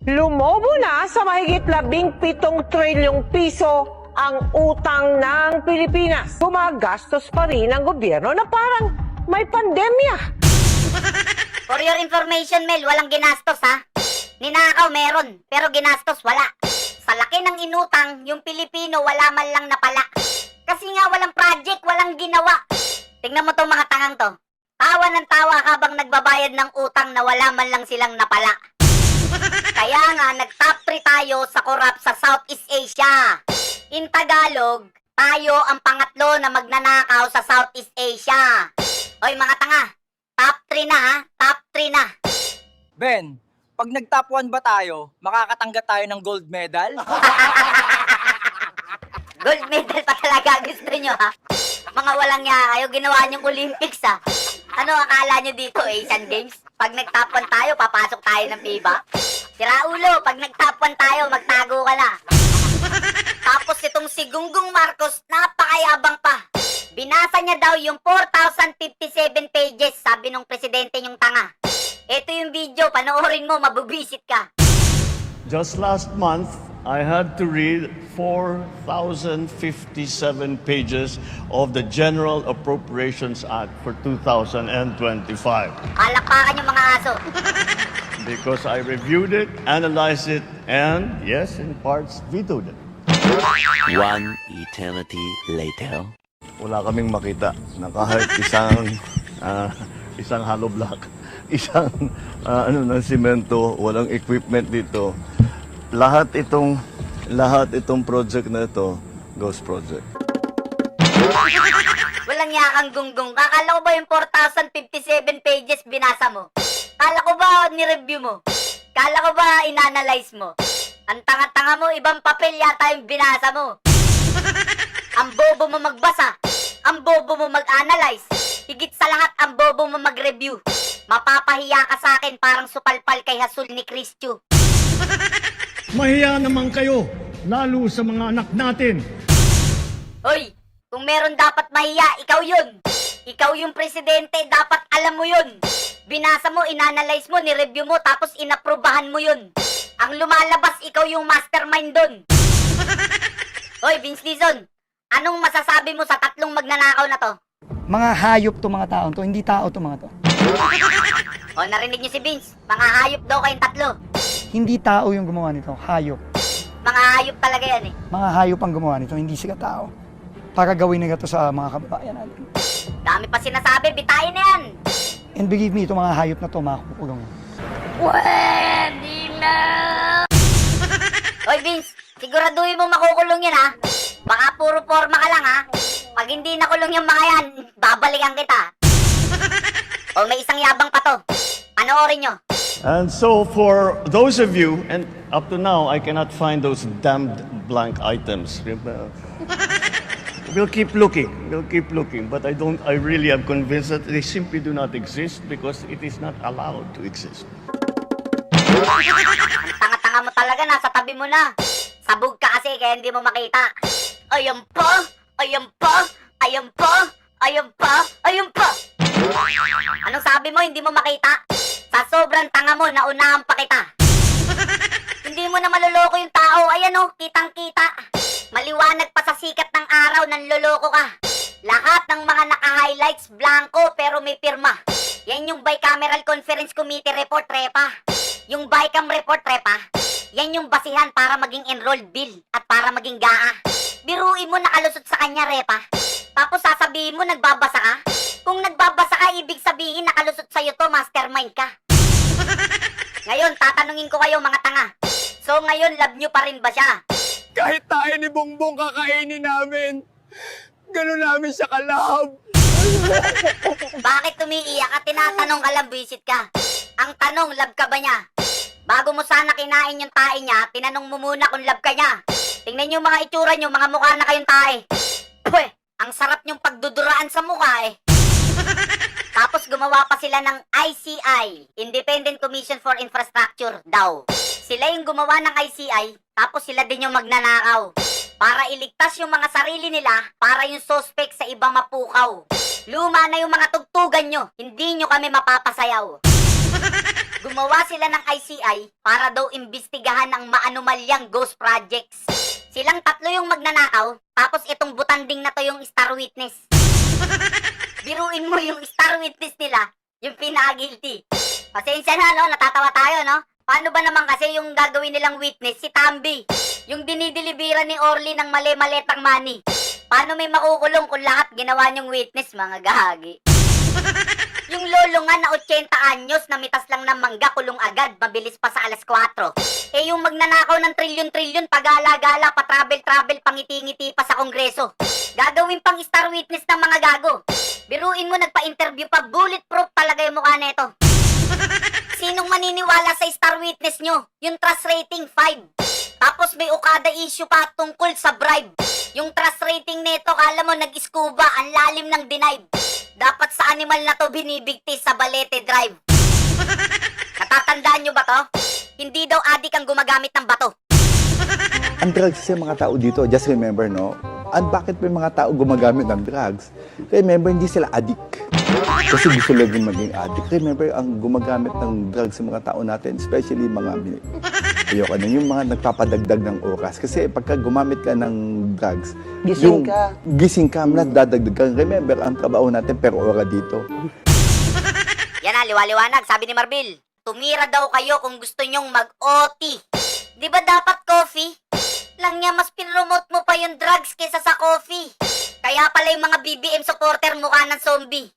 Lumobo na sa mahigit 17 trilyong piso ang utang ng Pilipinas. Gumagastos pa rin ang gobyerno na parang may pandemya. For your information, Mel, walang ginastos, ha? Ninakaw meron, pero ginastos wala. Sa laki ng inutang, yung Pilipino wala man lang napala. Kasi nga walang project, walang ginawa. Tingnan mo tong mga tangang to. Tawa ng tawa habang nagbabayad ng utang na wala man lang silang napala. Kaya nga, nag-top 3 tayo sa korap sa Southeast Asia. In Tagalog, tayo ang pangatlo na magnanakaw sa Southeast Asia. Oy mga tanga, top 3 na ha, top 3 na. Ben, pag nag-top 1 ba tayo, makakatanggap tayo ng gold medal? Gold medal pa talaga gusto nyo ha? Mga walang niya kayo, ginawa nyong Olympics ha? Ano akala nyo dito, Asian Games? Pag nag-top 1 tayo, papasok tayo ng FIBA? Sira ulo, pag nag-top 1 tayo, magtago ka na. Tapos itong si Gunggong Marcos, napakayabang pa. Binasa niya daw yung 4,057 pages, sabi nung presidente yung tanga. Ito yung video, panoorin mo, mabubisit ka. Just last month, I had to read 4,057 pages of the General Appropriations Act for 2025 Palakpakan yung mga aso. because I reviewed it, analyzed it, and, yes, in parts, vetoed it. One eternity later. Wala kaming makita na kahit isang hollow block, isang ng simento, walang equipment dito. Lahat itong project na ito, ghost project. Walang yakang gunggong. Kakala ko ba yung 4,057 pages binasa mo? Kala ko ba ni-review mo? Kala ko ba inanalyze mo? Ang tanga-tanga mo, ibang papel yata yung binasa mo. Ang bobo mo magbasa. Ang bobo mo mag-analyze. Higit sa lahat, ang bobo mo mag-review. Mapapahiya ka sa akin parang supalpal kay Hasul ni Christyo. Mahiya naman kayo, lalo sa mga anak natin. Hoy, kung meron dapat mahiya, ikaw yun. Ikaw yung presidente, dapat alam mo yun. Binasa mo, inanalyze mo, nireview mo, tapos inaprubahan mo yun. Ang lumalabas, ikaw yung mastermind dun. Hoy, Vince Dizon, anong masasabi mo sa tatlong magnanakaw na to? Mga hayop to mga tao to, hindi tao to mga to. O, narinig niyo si Vince, mga hayop daw kayong tatlo. Hindi tao yung gumawa nito, hayop. Mga hayop talaga yan eh. Mga hayop ang gumawa nito, hindi sila tao. Para gawin na ito sa mga kababayan natin. Dami pa sinasabi, bitain na yan. And believe me, itong mga hayop na to, makakukulong. Pwede na! Hoy Vince, siguraduhin mo makukulong yan ha. Baka puro forma ka lang ha. Pag hindi nakulong yung mga yan, babalikan kita. O may isang yabang pa to. Panoorin nyo. And so for those of you, and up to now, I cannot find those damned blank items. We'll keep looking, but I really am convinced that they simply do not exist because it is not allowed to exist. Ang tanga-tanga mo talaga, nasa tabi mo na. Sabog ka kasi kaya hindi mo makita. Ayun po, ayun po, ayun po, ayun po, ayun po. Anong sabi mo, hindi mo makita? Sa sobrang tanga mo, naunahan pa kita. Hindi mo na maluloko yung tao. Ayan o, kitang-kita. Maliwanag pa sa sikat ng araw, nanloloko ka. Lahat ng mga naka-highlights, blanco, pero may pirma. Yan yung bicameral conference committee report, Repa. Yung BICAM report, Repa. Yan yung basihan para maging enrolled bill at para maging GAA. Biruin mo nakalusot sa kanya, Repa. Tapos sasabihin mo nagbabasa ka? Kung nagbabasa ka, ibig sabihin nakalusot sa'yo to, mastermind ka. Ngayon, tatanungin ko kayo mga tanga. So ngayon, love nyo pa rin ba siya? Kahit tayo ni Bongbong kakainin namin, gano'n namin siya kalab. Bakit umiiyak at tinatanong ka lang, buisit ka? Ang tanong, love ka ba niya? Bago mo sana kinain yung tae niya, tinanong mo muna kung love ka niya. Tingnan yung mga itsura nyo, mga mukha na kayong tae. Pweh, ang sarap nyong pagduduraan sa mukha eh. Tapos gumawa pa sila ng ICI, Independent Commission for Infrastructure daw. Sila yung gumawa ng ICI, tapos sila din yung magnanakaw. Para iligtas yung mga sarili nila, para yung suspect sa ibang mapukaw. Luma na yung mga tugtugan nyo, hindi nyo kami mapapasayaw. Gumawa sila ng ICI para daw imbestigahan ang maanumalyang ghost projects. Silang tatlo yung magnanakaw, tapos itong butanding na to yung star witness. Biruin mo yung star witness nila, yung pinaka-guilty. Pasensya na, no? Natatawa tayo, no? Paano ba naman kasi yung gagawin nilang witness, si Tambi? Yung dinidilibira ni Orly ng mali-maletang money. Paano may makukulong kung lahat ginawa niyong witness, mga gahagi? Yung lolo nga na 80 anyos, namitas lang ng mangga, kulong agad, mabilis pa sa alas 4. Eh yung magnanakaw ng trilyon-trilyon, pagala-gala, pa-travel-travel, pangiti-ngiti pa sa kongreso. Gagawin pang star witness ng mga gago. Biruin mo, nagpa-interview pa, bulletproof talaga yung mukha neto. Sinong maniniwala sa star witness nyo? Yung trust rating 5. Tapos may Okada issue pa tungkol sa bribe. Yung trust rating neto, kala mo nag-scuba, ang lalim ng denied. Dapat sa animal na to binibigtis sa Balete Drive. Natatandaan nyo ba to? Hindi daw adik ang gumagamit ng bato. Ang drugs sa mga tao dito, just remember, no? At bakit may mga tao gumagamit ng drugs? Remember, hindi sila addict. Kasi gusto lang din maging addict. Remember, ang gumagamit ng drugs sa mga tao natin, especially mga, ayoko na, yung mga nagpapadagdag ng oras. Kasi pagka gumamit ka ng drugs, gising ka, dadagdag ka. Remember, ang trabaho natin per ora dito. Yan na, liwaliwanag. Sabi ni Marbil, tumira daw kayo kung gusto nyong mag-OT. Di ba dapat coffee? Lang niya, mas pinromote mo pa yung drugs kaysa sa coffee. Kaya pala yung mga BBM supporter mukha ng zombie.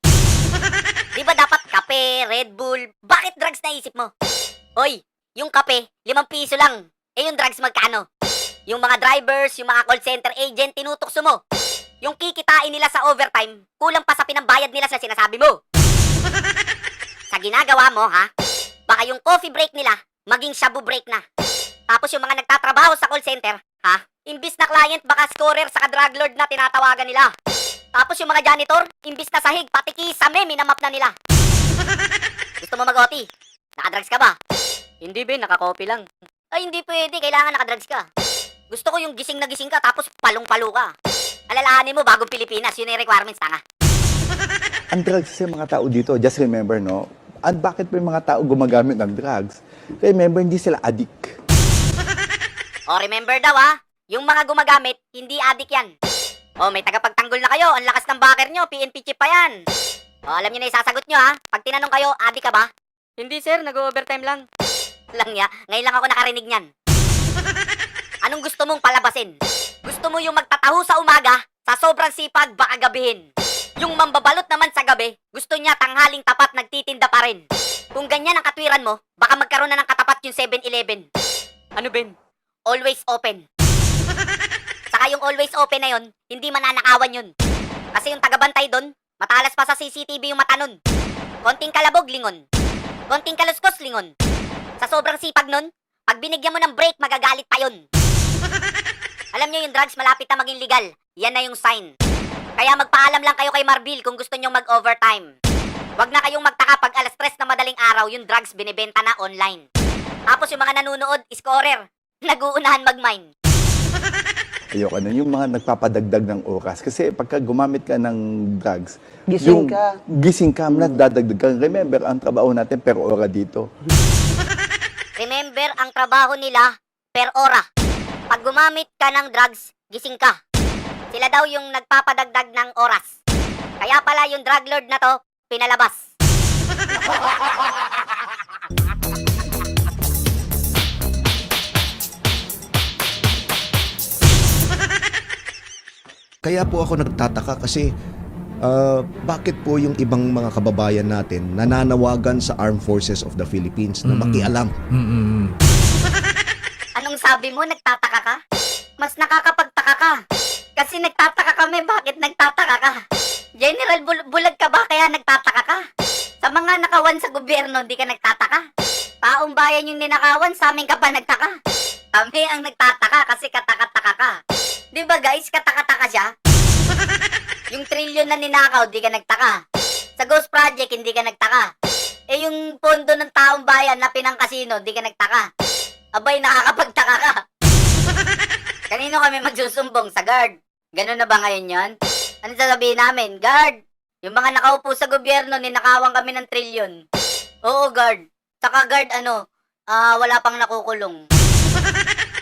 Di ba dapat kape, Red Bull? Bakit drugs naisip mo? Hoy, yung kape, 5 piso lang. Eh yung drugs magkano? Yung mga drivers, yung mga call center agent, tinutukso mo. Yung kikitain nila sa overtime, kulang pa sa pinambayad nila sa sinasabi mo. Sa ginagawa mo, ha? Baka yung coffee break nila, maging shabu break na. Tapos yung mga nagtatrabaho sa call center, ha? Imbis na client, baka scorer sa drug lord na tinatawagan nila. Tapos yung mga janitor, imbis na sahig, pati kisame, minamap na nila. Gusto mo mag-OT? Nakadrugs ka ba? Hindi ba, naka-copy lang. Ay, hindi pwede, kailangan nakadrugs ka. Gusto ko yung gising na gising ka, tapos palong-palo ka. Alalahanin mo, bagong Pilipinas, yun yung requirements, tanga. Ang drugs kasi mga tao dito, just remember, no? At bakit pa yung mga tao gumagamit ng drugs? Remember, hindi sila addict. O, remember daw, ha? Yung mga gumagamit, hindi addict yan. O, may tagapagtanggol na kayo, ang lakas ng backer nyo, PNP chip pa yan. O, alam nyo na isasagot nyo, ha? Pag tinanong kayo, addict ka ba? Hindi, sir, nag-overtime lang. Lang ya, ngayon lang ako nakarinig niyan. Anong gusto mong palabasin? Gusto mo yung magtataho sa umaga, sa sobrang sipag, baka gabihin. Yung mambabalot naman sa gabi, gusto niya tanghaling tapat nagtitinda pa rin. Kung ganyan ang katwiran mo, baka magkaroon na ng katapat yung 7-Eleven. Ano, Ben? Always open. Saka yung always open na yun, hindi mananakawan yun. Kasi yung tagabantay doon, matalas pa sa CCTV yung mata nun. Konting kalabog, lingon. Konting kaluskos, lingon. Sa sobrang sipag nun, pag binigyan mo ng break, magagalit pa yun. Alam nyo yung drugs malapit na maging legal. Yan na yung sign. Kaya magpaalam lang kayo kay Marbil kung gusto nyong mag-overtime. Huwag na kayong magtaka pag alas 3 na madaling araw, yung drugs binibenta na online. Tapos yung mga nanonood, scorer, nag-uunahan mag-mine. Ayoko na, yung mga nagpapadagdag ng oras. Kasi pagka gumamit ka ng drugs, gising ka, dadagdag ka. Remember, ang trabaho natin per ora dito. Remember, ang trabaho nila per ora. Pag gumamit ka ng drugs, gising ka. Sila daw yung nagpapadagdag ng oras. Kaya pala yung drug lord na to, pinalabas. Kaya po ako nagtataka kasi bakit po yung ibang mga kababayan natin nananawagan sa Armed Forces of the Philippines na makialam? Anong sabi mo, nagtataka ka? Mas nakakapagtaka ka. Kasi nagtataka kami, bakit nagtataka ka? General, bulag ka ba kaya nagtataka ka? Sa mga nakawan sa gobyerno, di ka nagtataka? Taong bayan yung ninakawan, sa amin ka pa nagtaka? Kami ang nagtataka kasi kataka-taka ka. Di ba guys, kataka-taka siya? Yung trilyon na ninakaw, di ka nagtaka. Sa Ghost Project, hindi ka nagtaka. Eh yung pondo ng taong bayan na pinangkasino, di ka nagtaka. Abay, nakakapagtaka ka. Kanino kami magsusumbong? Sa guard. Ganun na ba ngayon yon? Ano sasabihin namin? Guard, yung mga nakaupo sa gobyerno, ninakawan kami ng trilyon. Oo, guard. Saka guard, wala pang nakukulong.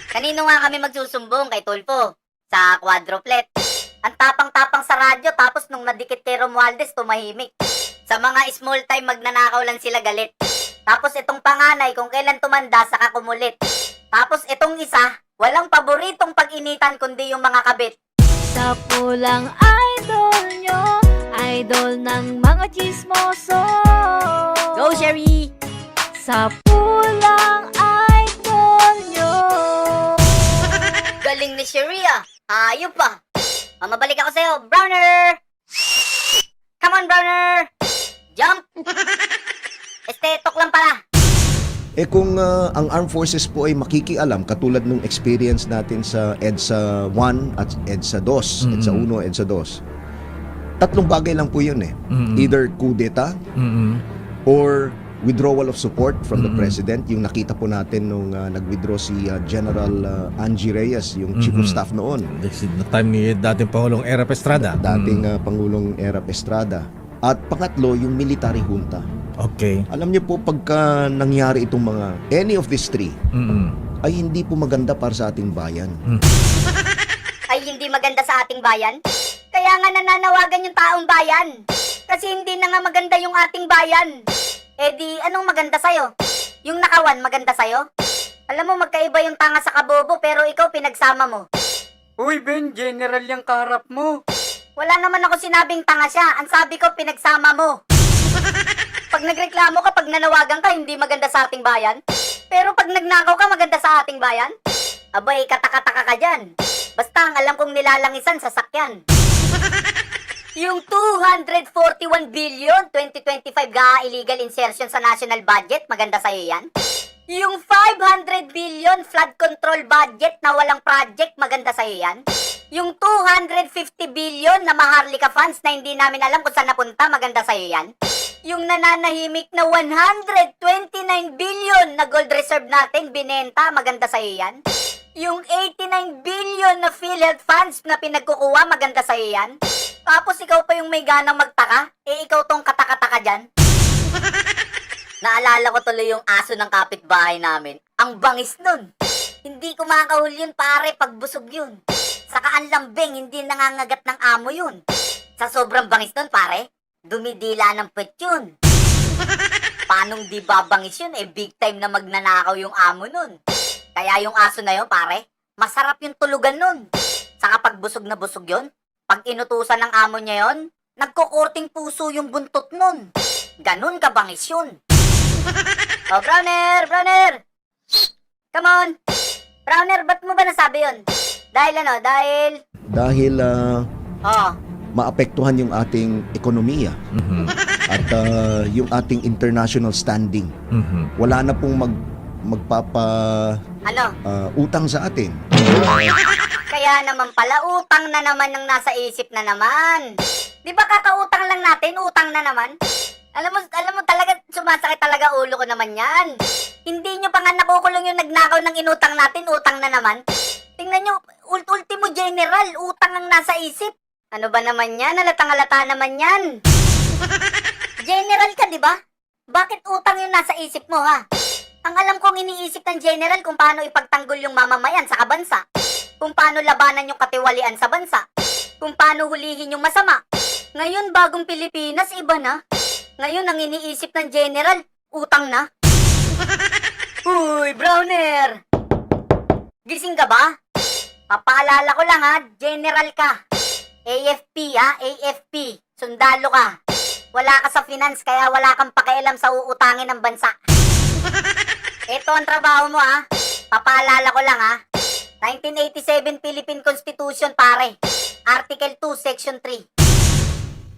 Kanino nga kami magsusumbong? Kay Tulfo. Sa quadruplet. Ang tapang-tapang sa radyo, tapos nung nadikit kay Romualdez, tumahimik. Sa mga small time, magnanakaw lang sila galit. Tapos itong panganay, kung kailan tumanda, saka kumulit. Tapos itong isa, walang paboritong pag-initan kundi yung mga kabit. Sa pulang idol nyo, idol ng mga chismoso. Go, Sherry! Sa pulang idol nyo. Galing ni Sherry, ah. Ayop pa. Mabalik ako sa'yo, Browner! Come on, Browner! Jump! Tok lang pala. Kung ang Armed Forces po ay makikialam katulad nung experience natin sa EDSA 1 at EDSA 2, EDSA 1, EDSA 2. Tatlong bagay lang po yun Either coup d'etat or withdrawal of support from the President. Yung nakita po natin nung nag-withdraw si General Angie Reyes, yung Chief of Staff noon. The time ni dating Pangulong Erap Estrada. Dating Pangulong Erap Estrada. At pangatlo, yung military junta. Okay. Alam niyo po, pagka nangyari itong mga, any of these three, ay hindi po maganda para sa ating bayan. Ay hindi maganda sa ating bayan? Kaya nga nananawagan yung taong bayan. Kasi hindi na nga maganda yung ating bayan. Eh di, anong maganda sa'yo? Yung nakawan maganda sa'yo? Alam mo, magkaiba yung tanga sa kabobo pero ikaw pinagsama mo. Uy, Ben, general yung kaharap mo. Wala naman ako sinabing tanga siya. Ang sabi ko, pinagsama mo. Pag nagreklamo ka, pag nanawagan ka, hindi maganda sa ating bayan. Pero pag nagnakaw ka, maganda sa ating bayan? Abay, kataka-taka ka dyan. Basta ang alam kong nilalangisan, sasakyan. Yung 241 billion 2025 illegal insertion sa national budget, maganda sa'yo yan? Yung 500 billion flood control budget na walang project, maganda sa'yo yan? Yung 250 billion na Maharlika funds na hindi namin alam kung saan napunta, maganda sa'yo yan? Yung nananahimik na 129 billion na gold reserve natin, binenta, maganda sa'yo yan? Yung 89 billion na PhilHealth funds na pinagkukuha, maganda sa'yo yan? Tapos ikaw pa yung may ganang magtaka? Eh ikaw tong katakataka dyan? Naalala ko tuloy yung aso ng kapitbahay namin. Ang bangis nun. Hindi ko makakahul yun pare pag busog yun. Saka ang lambing, hindi nangangagat ng amo yun. Sa sobrang bangis nun pare, dumidila ng puwet yun. Paanong di babangis yun? Eh big time na magnanakaw yung amo nun. Kaya yung aso na yun pare, masarap yung tulugan nun. Saka pag busog na busog yun, pag inutusan ng amo niya yun, nagkukurting puso yung buntot nun. Ganun kabangis yun. Oh, Browner! Browner! Come on! Browner, ba't mo ba nasabi yun? Dahil ano? Dahil Oh, maapektuhan yung ating ekonomiya at yung ating international standing. Wala na pong ano? utang sa atin. Kaya naman pala, utang na naman ang nasa isip na naman. Di ba kakautang lang natin, utang na naman? Alam mo talaga, sumasakit talaga ulo ko naman yan. Hindi nyo pa nga nakukulong yung nagnakaw ng inutang natin, utang na naman. Tingnan nyo, ultimo general, utang ang nasa isip. Ano ba naman yan? Halatang-halata naman yan. General ka, di ba? Bakit utang yung nasa isip mo, ha? Ang alam kong iniisip ng general kung paano ipagtanggol yung mamamayan sa kabansa. Kung paano labanan yung katiwalian sa bansa. Kung paano hulihin yung masama. Ngayon, bagong Pilipinas, iba na. Ngayon, ang iniisip ng general, utang na. Uy, Browner! Gising ka ba? Papaalala ko lang ha, general ka. AFP ha, AFP. Sundalo ka. Wala ka sa finance, kaya wala kang pakialam sa uutangin ng bansa. Ito ang trabaho mo ha. Papaalala ko lang ha. 1987 Philippine Constitution pare. Article 2, Section 3.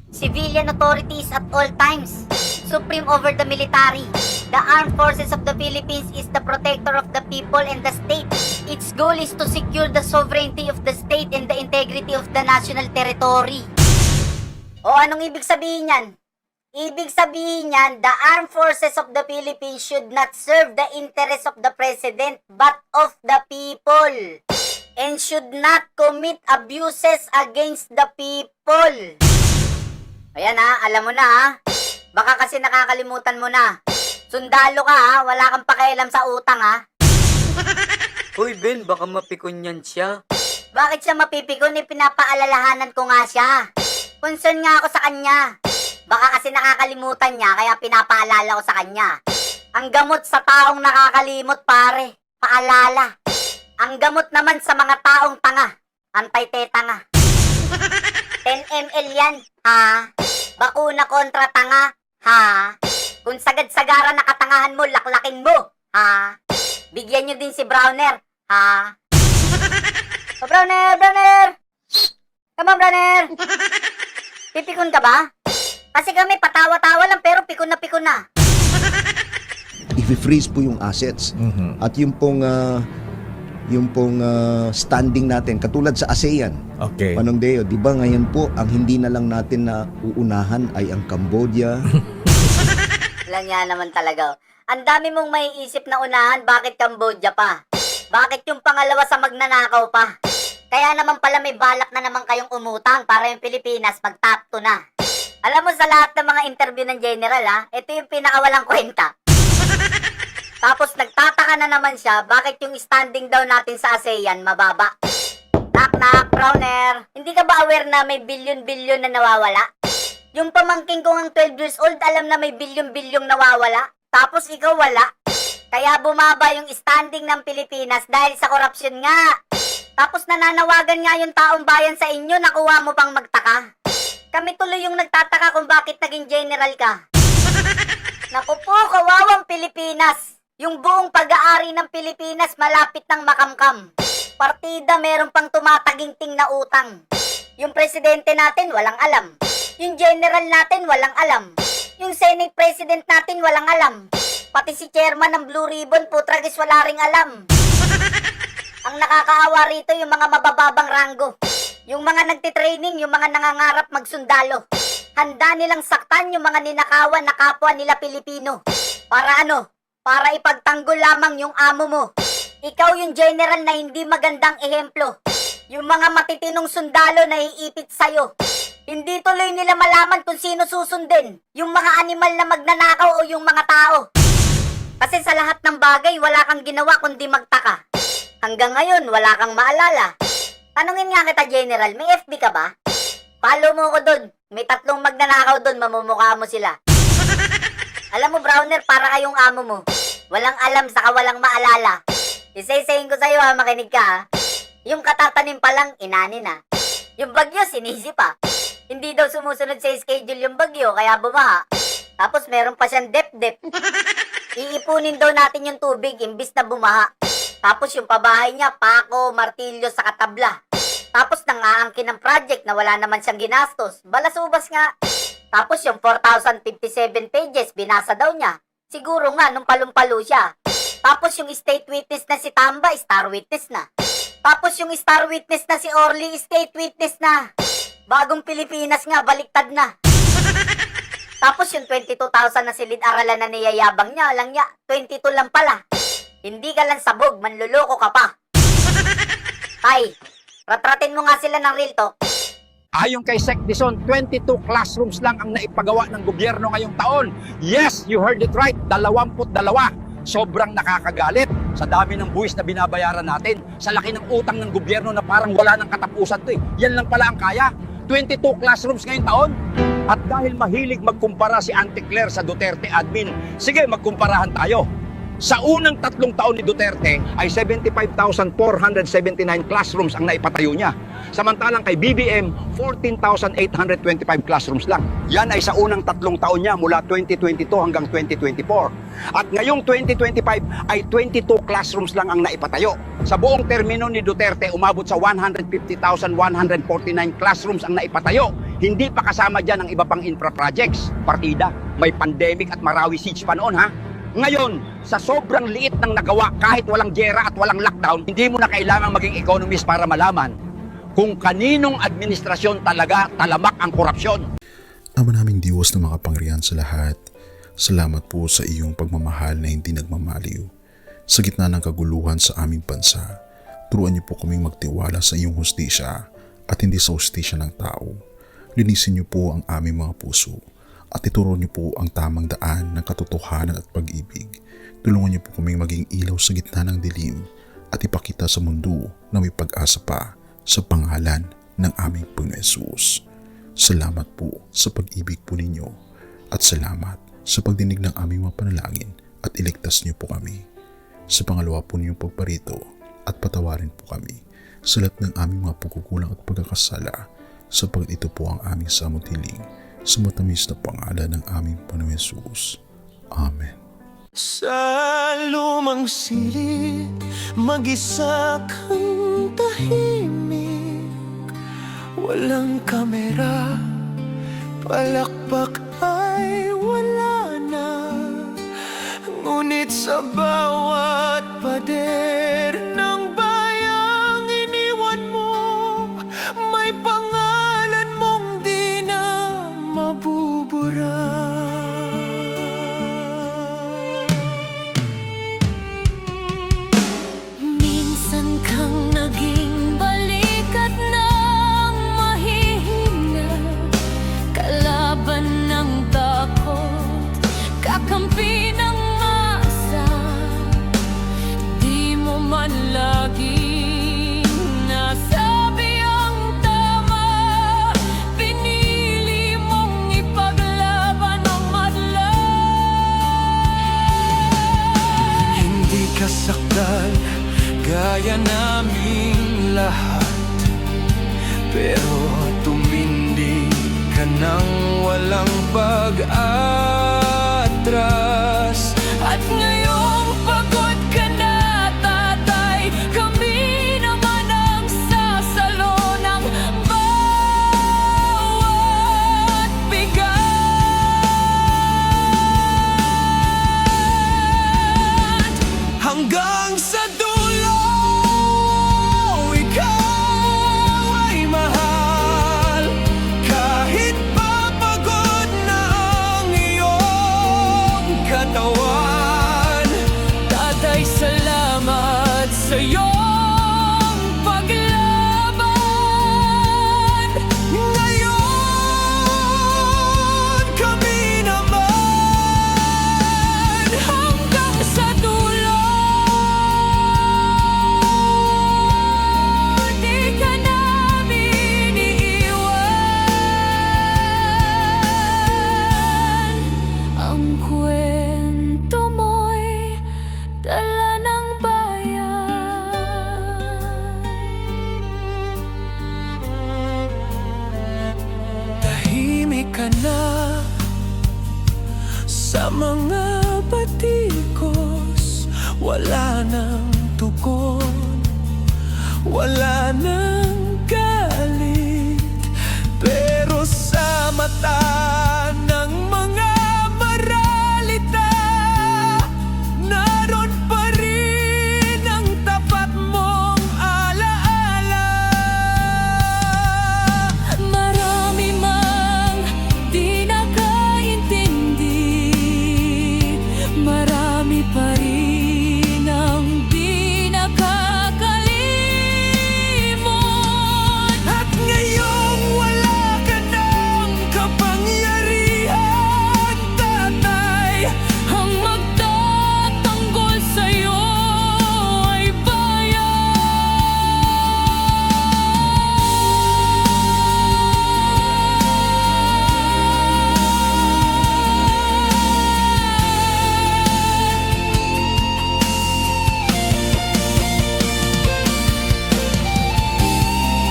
Civilian authorities at all times, supreme over the military. The armed forces of the Philippines is the protector of the people and the state. Its goal is to secure the sovereignty of the state and the integrity of the national territory. O anong ibig sabihin yan? Ibig sabihin yan, the armed forces of the Philippines should not serve the interests of the president but of the people. And should not commit abuses against the people. Ayan ha, alam mo na ha. Baka kasi nakakalimutan mo na. Sundalo ka ha, wala kang pakialam sa utang ha. Uy, Ben, baka mapikon yan siya. Bakit siya mapipikon? Pinapaalalahanan ko nga siya. Concern nga ako sa kanya. Baka kasi nakakalimutan niya, kaya pinapaalala ko sa kanya. Ang gamot sa taong nakakalimot pare, paalala. Ang gamot naman sa mga taong tanga, antay-tetanga. 10 ml yan, ha? Bakuna kontra tanga, ha? Kung sagad-sagara nakatangahan mo, laklakin mo, ha? Bigyan nyo din si Browner, ha? Oh, Browner! Browner! Come on, Browner! Pipikon ka ba? Kasi kami patawa-tawa lang pero pikon na. I-freeze po yung assets. At yung pong standing natin, katulad sa ASEAN. Okay. Panongdeo, di ba ngayon po, ang hindi na lang natin na uunahan ay ang Cambodia. Lang yan naman talaga. Ang dami mong may isip na unahan, bakit Cambodia pa? Bakit yung pangalawa sa magnanakaw pa? Kaya naman pala may balak na naman kayong umutang para yung Pilipinas mag top 2 na. Alam mo, sa lahat ng mga interview ng General, ito yung pinakawalang kwenta. Tapos nagtataka na naman siya bakit yung standing daw natin sa ASEAN mababa. Knock, Browner. Hindi ka ba aware na may bilyon-bilyon na nawawala? Yung pamangking ko ng 12 years old, alam na may bilyon-bilyong nawawala. Tapos ikaw wala. Kaya bumaba yung standing ng Pilipinas dahil sa korupsyon nga. Tapos nananawagan nga yung taong bayan sa inyo, nakuha mo pang magtaka. Kami tuloy yung nagtataka kung bakit naging general ka. Naku po, kawawang Pilipinas. Yung buong pag-aari ng Pilipinas malapit ng makamkam. Partida meron pang tumataginting na utang. Yung presidente natin walang alam. Yung general natin walang alam. Yung Senate President natin walang alam. Pati si chairman ng Blue Ribbon, putragis wala ring alam. Ang nakakaawa rito yung mga mabababang ranggo. Yung mga nagtitraining, yung mga nangangarap magsundalo. Handa nilang saktan yung mga ninakawan na kapwa nila Pilipino. Para ano? Para ipagtanggol lamang yung amo mo. Ikaw yung general na hindi magandang ehemplo. Yung mga matitinong sundalo na iipit sa'yo. Hindi tuloy nila malaman kung sino susundin. Yung mga animal na magnanakaw o yung mga tao. Kasi sa lahat ng bagay, wala kang ginawa kundi magtaka. Hanggang ngayon, wala kang maalala. Tanungin nga kita, General, may FB ka ba? Follow mo ko dun. May 3 magnanakaw dun, mamumukha mo sila. Alam mo, Browner, para kayong amo mo. Walang alam saka walang maalala. Isa-isayin ko sa'yo makinig ka Yung katatanim pa lang, inani na. Yung bagyo, sinisi pa. Hindi daw sumusunod sa schedule yung bagyo, kaya bumaha. Tapos meron pa siyang dep-dep. Iipunin daw natin yung tubig, imbis na bumaha. Tapos yung pabahay niya, pako, martilyo sa katabla. Tapos nangaangkin ng project na wala naman siyang ginastos. Balasubas nga. Tapos yung 4,057 pages, binasa daw niya. Siguro nga, nung palumpalo siya. Tapos yung state witness na si Tamba, star witness na. Tapos yung star witness na si Orly, state witness na. Bagong Pilipinas nga, baliktad na. Tapos yung 22,000 na silid-aralan na niyayabang niya, alang niya, 22 lang pala. Hindi ka lang sabog, manluloko ka pa. Tay, ratratin mo nga sila ng real talk. Ayon kay Sec Dizon, 22 classrooms lang ang naipagawa ng gobyerno ngayong taon. Yes, you heard it right, 22. Sobrang nakakagalit sa dami ng buwis na binabayaran natin, sa laki ng utang ng gobyerno na parang wala ng katapusan to. Yan lang pala ang kaya. 22 classrooms ngayong taon. At dahil mahilig magkumpara si Auntie Claire sa Duterte admin, sige, magkumparahan tayo. Sa unang 3 taon ni Duterte ay 75,479 classrooms ang naipatayo niya. Samantalang kay BBM, 14,825 classrooms lang. Yan ay sa unang 3 taon niya mula 2022 hanggang 2024. At ngayong 2025 ay 22 classrooms lang ang naipatayo. Sa buong termino ni Duterte, umabot sa 150,149 classrooms ang naipatayo. Hindi pa kasama dyan ang iba pang infra projects. Partida, may pandemic at Marawi siege pa noon Ngayon, sa sobrang liit ng nagawa kahit walang giyera at walang lockdown, hindi mo na kailangang maging economist para malaman kung kaninong administrasyon talaga talamak ang korupsyon. Ama naming Diyos na makapangyarihan sa lahat, salamat po sa iyong pagmamahal na hindi nagmamaliw. Sa gitna ng kaguluhan sa aming bansa, turuan niyo po kaming magtiwala sa iyong hustisya at hindi sa hustisya ng tao. Linisin niyo po ang aming mga puso at ituro niyo po ang tamang daan ng katotohanan at pag-ibig. Tulungan niyo po kaming maging ilaw sa gitna ng dilim at ipakita sa mundo na may pag-asa pa sa pangalan ng aming Panginoon Hesus. Salamat po sa pag-ibig po ninyo at salamat sa pagdinig ng aming mga panalangin at iligtas niyo po kami. Sa pangalawa po ninyong pagparito at patawarin po kami sa lahat ng aming mga pagkukulang at pagkakasala sapagkat ito po ang aming samutiling sa matamis na pangalan ng aming Panginoon Hesus. Amen. Sa lumang silid, mag-isa kang tahimik. Walang kamera, palakpak ay wala na. Ngunit sa bawat pader ng bayang iniwan mo, may pangalan mong di na mabubura. Minsan kang naging balikat ng mahihina, kalaban pero tumindi ka nang walang pag-atras. At ngayong pagod ka na, tatay, kami naman ang sasalo ng bawat bigat. Hanggang sa dulo, ikaw ay mahal. Kahit papagod na ang iyong katawan. Tatay, salamat sa iyong paglaban. Ngayon, kami naman hanggang sa dulo. Di ka namin iiwan. Ang kwento mo'y dala ng bayan. Tahimik ka na sa mga batikos. Wala nang tugon, wala nang galit, pero sa mata ng mga maralita, naroon pa rin ang tapat mong alaala. Marami mang di nakaintindi, marami pa rin ang di nakakalimot. At ngayong wala ka ng kapangyarihan, tatay, ang magtatanggol sa'yo ay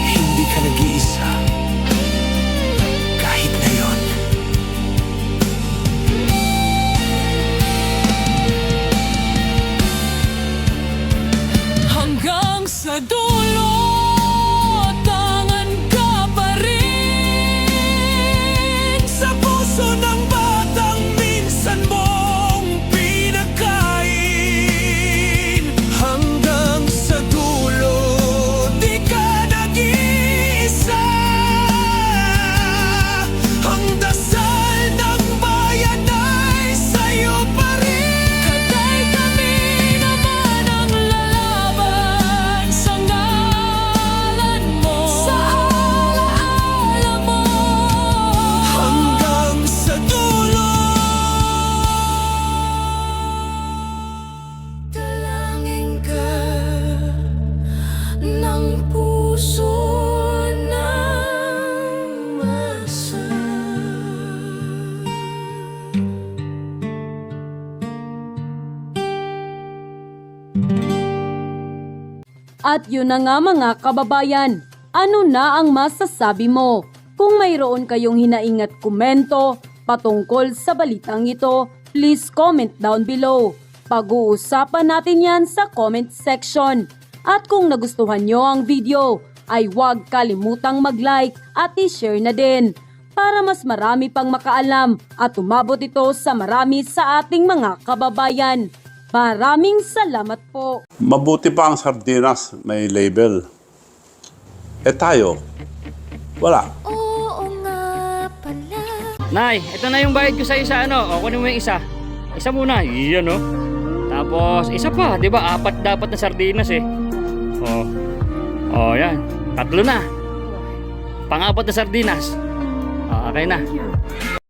hindi ka nag-iisa kahit ngayon. Hanggang sa dulo, tangan ka pa rin sa puso ng batang minsan mong pinakain. Hanggang sa dulo, di ka nag-iisa. Ang dasal ng bayan ay sa'yo pa rin. Katay, kami naman ang lalaban sa ngalan mo, sa alaala mo. Hanggang sa dulo, dalangin ka ng puso ng masa. At yun na nga mga kababayan, ano na ang masasabi mo? Kung mayroon kayong hinaing at komento patungkol sa balitang ito, please comment down below. Pag-uusapan natin yan sa comment section. At kung nagustuhan nyo ang video, ay huwag kalimutang mag-like at i-share na din para mas marami pang makaalam at umabot ito sa marami sa ating mga kababayan. Maraming salamat po. Mabuti pa ang sardinas, may label. Eh tayo, wala. Oo nga pala. Nay, ito na yung bayad ko sa isa, ano? O, kunin mo yung isa. Isa muna, iyan, no? Tapos, isa pa, di ba? 4 dapat na sardinas, eh. O, yan. 3 na. Pang-4 na sardinas. O, okay na.